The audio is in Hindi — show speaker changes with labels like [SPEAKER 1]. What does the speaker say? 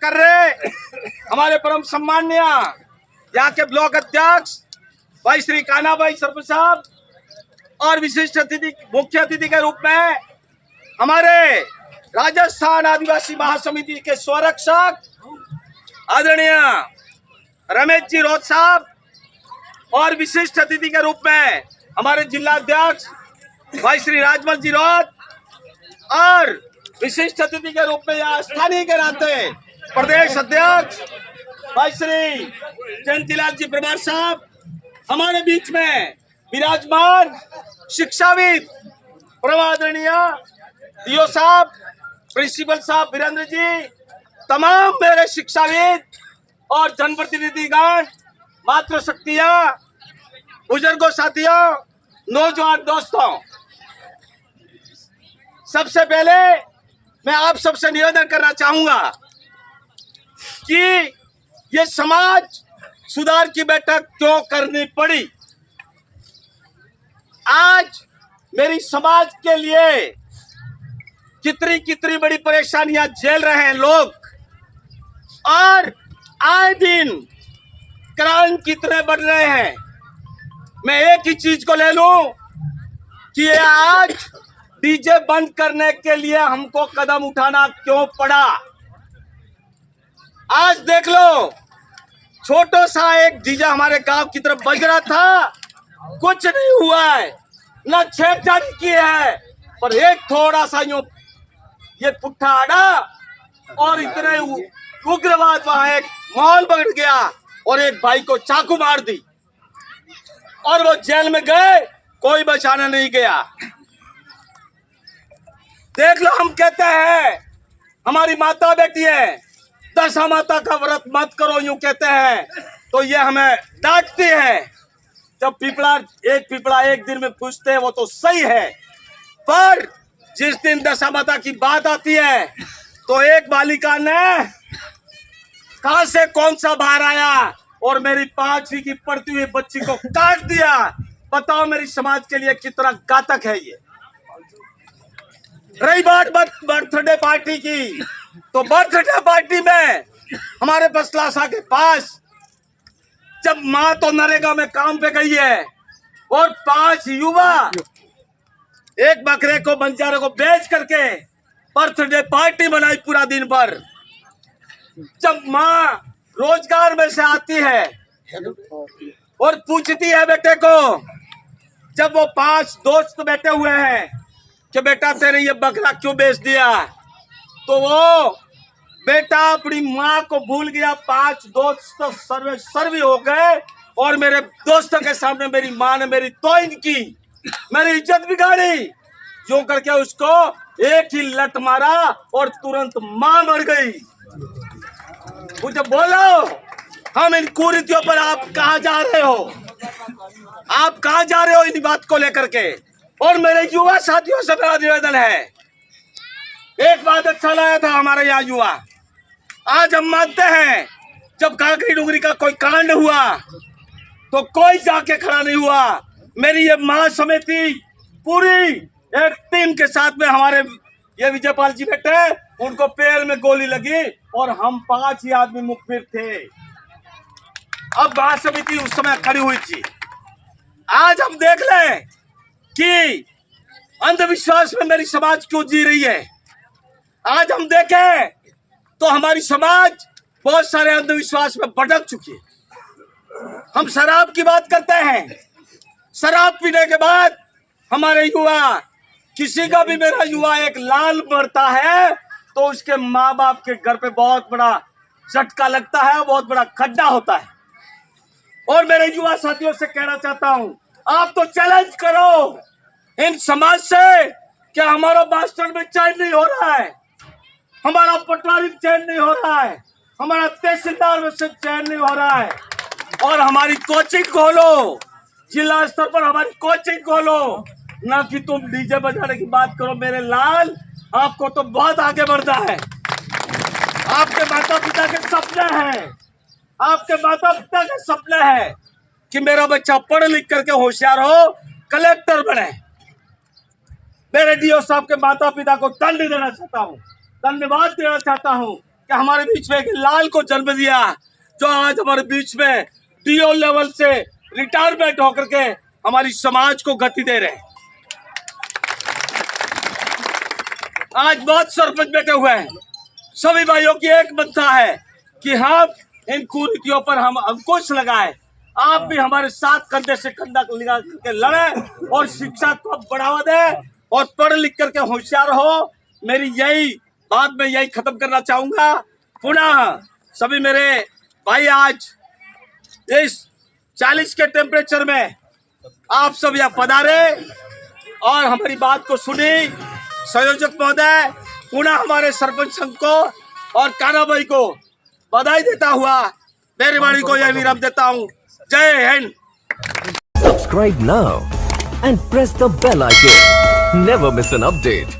[SPEAKER 1] कर रहे हमारे परम सम्मान्य यहाँ के ब्लॉक अध्यक्ष भाई श्री कान्हा भाई सरपंच साहब और विशिष्ट अतिथि मुख्य अतिथि के रूप में हमारे राजस्थान आदिवासी महासमिति के स्वरक्षक आदरणीय रमेश जी रोत साहब और विशिष्ट अतिथि के रूप में हमारे जिला अध्यक्ष भाई श्री राजमल जी रोत और विशिष्ट अतिथि के रूप में यहाँ स्थानीय के नाते प्रदेश अध्यक्ष भाई श्री जयंतीलाल जी परमार साहब हमारे बीच में विराजमान शिक्षाविद परमादरणीय डीओ साहब प्रिंसिपल साहब वीरेंद्र जी, तमाम मेरे शिक्षाविद और जनप्रतिनिधिगण, मातृशक्तियां, बुजुर्गों, साथियों, नौजवान दोस्तों, सबसे पहले मैं आप सबसे निवेदन करना चाहूंगा कि ये समाज सुधार की बैठक क्यों करनी पड़ी। आज मेरी समाज के लिए कितनी कितनी बड़ी परेशानियां झेल रहे हैं लोग और आए दिन क्राइम कितने बढ़ रहे हैं। मैं एक ही चीज को ले लूं कि ये आज डीजे बंद करने के लिए हमको कदम उठाना क्यों पड़ा। आज देख लो, छोटा सा एक डीजे हमारे गांव की तरफ बज रहा था, कुछ नहीं हुआ है, न छेड़छाड़ की है, पर एक थोड़ा सा यूं ये पुट्ठा आड़ा और इतने उग्रवाद वहां एक माहौल बिगड़ गया और एक भाई को चाकू मार दी और वो जेल में गए, कोई बचाने नहीं गया। देख लो, हम कहते हैं हमारी माता बेटी है, दशा माता का व्रत मत करो, यूं कहते हैं, तो ये हमें डांटती है। जब पिपला एक दिन में पूछते हैं वो तो सही है, पर जिस दिन दशा माता की बात आती है तो एक बालिका ने कहां से कौन सा बाहर आया और मेरी 5वीं की पढ़ती हुई बच्ची को काट दिया। बताओ मेरी समाज के लिए कितना घातक है ये। रही बात बर्थडे पार्टी की, तो बर्थडे पार्टी में हमारे बसलासा के पास जब माँ तो नरेगा में काम पे गई है और 5 युवा एक बकरे को बंजारे को बेच करके बर्थडे पार्टी बनाई पूरा दिन भर। जब माँ रोजगार में से आती है और पूछती है बेटे को, जब वो 5 दोस्त बैठे हुए हैं कि बेटा तेरे ये बकरा क्यों बेच दिया, तो वो बेटा अपनी माँ को भूल गया। 5 दोस्त तो सर्वे हो गए और मेरे दोस्तों के सामने मेरी माँ ने मेरी तौहीन की, मेरी इज्जत बिगाड़ी। जो करके उसको एक ही लत मारा और तुरंत मां मर गई। मुझे बोलो, हम इन कुरीतियों पर आप कहां जा रहे हो? आप कहां जा रहे हो इन बात को लेकर के? और मेरे युवा साथियों से मेरा निवेदन है, एक बात अच्छा लगा था हमारे यहाँ युवा, आज हम मानते हैं जब काकरी डुंगरी का कोई कांड हुआ तो कोई जाके खड़ा नहीं हुआ। मेरी ये महासमिति पूरी एक टीम के साथ में, हमारे ये विजयपाल जी बैठे, उनको पैर में गोली लगी और हम 5 ही आदमी मुखबिर थे। अब महासमिति उस समय खड़ी हुई थी। आज हम देख लें कि अंधविश्वास में मेरी समाज क्यों जी रही है। आज हम देखें तो हमारी समाज बहुत सारे अंधविश्वास में भटक चुकी है। हम शराब की बात करते हैं, शराब पीने के बाद हमारे युवा, किसी का भी मेरा युवा एक लाल मरता है तो उसके माँ बाप के घर पे बहुत बड़ा झटका लगता है, बहुत बड़ा खड्डा होता है। और मेरे युवा साथियों से कहना चाहता हूं, आप तो चैलेंज करो इन समाज से कि हमारा मास्टर में चैन नहीं हो रहा है, हमारा पटवारी चैन नहीं हो रहा है, हमारा तहसीलदार में से चैन नहीं हो रहा है, और हमारी कोचिंग खोलो, जिला स्तर पर हमारी कोचिंग खोलो, ना कि तुम डीजे बजाने की बात करो। मेरे लाल, आपको तो बहुत आगे बढ़ना है। आपके माता पिता के सपने हैं, आपके माता पिता के सपने हैं कि मेरा बच्चा पढ़ लिख करके होशियार हो, कलेक्टर बने। मेरे डीओ साहब के माता पिता को धन्यवाद देना चाहता हूँ, कि हमारे बीच में एक लाल को जन्म दिया, जो आज हमारे बीच में डीओ लेवल से रिटायरमेंट होकर के हमारी समाज को गति दे रहे हैं। आज बहुत सरपंच बैठे हुए हैं, सभी भाइयों की एक मंशा है कि हम इन कुरीतियों पर हम अंकुश लगाए। आप भी हमारे साथ कंधे से कंधा लगा करके लड़े और शिक्षा को बढ़ावा दे और पढ़ लिख करके होशियार हो। मेरी यही बात मैं यही खत्म करना चाहूंगा। पुनः सभी मेरे भाई, आज इस 40 के टेम्परेचर में आप सब यहाँ पधारे और हमारी बात को सुनी। संयोजक महोदय, पुनः हमारे सरपंच संघ को और कान्हा भाई को बधाई देता हुआ मेरी वाणी को यह विराम देता हूँ। जय Hind.
[SPEAKER 2] Subscribe now and press the bell icon. Never miss an update.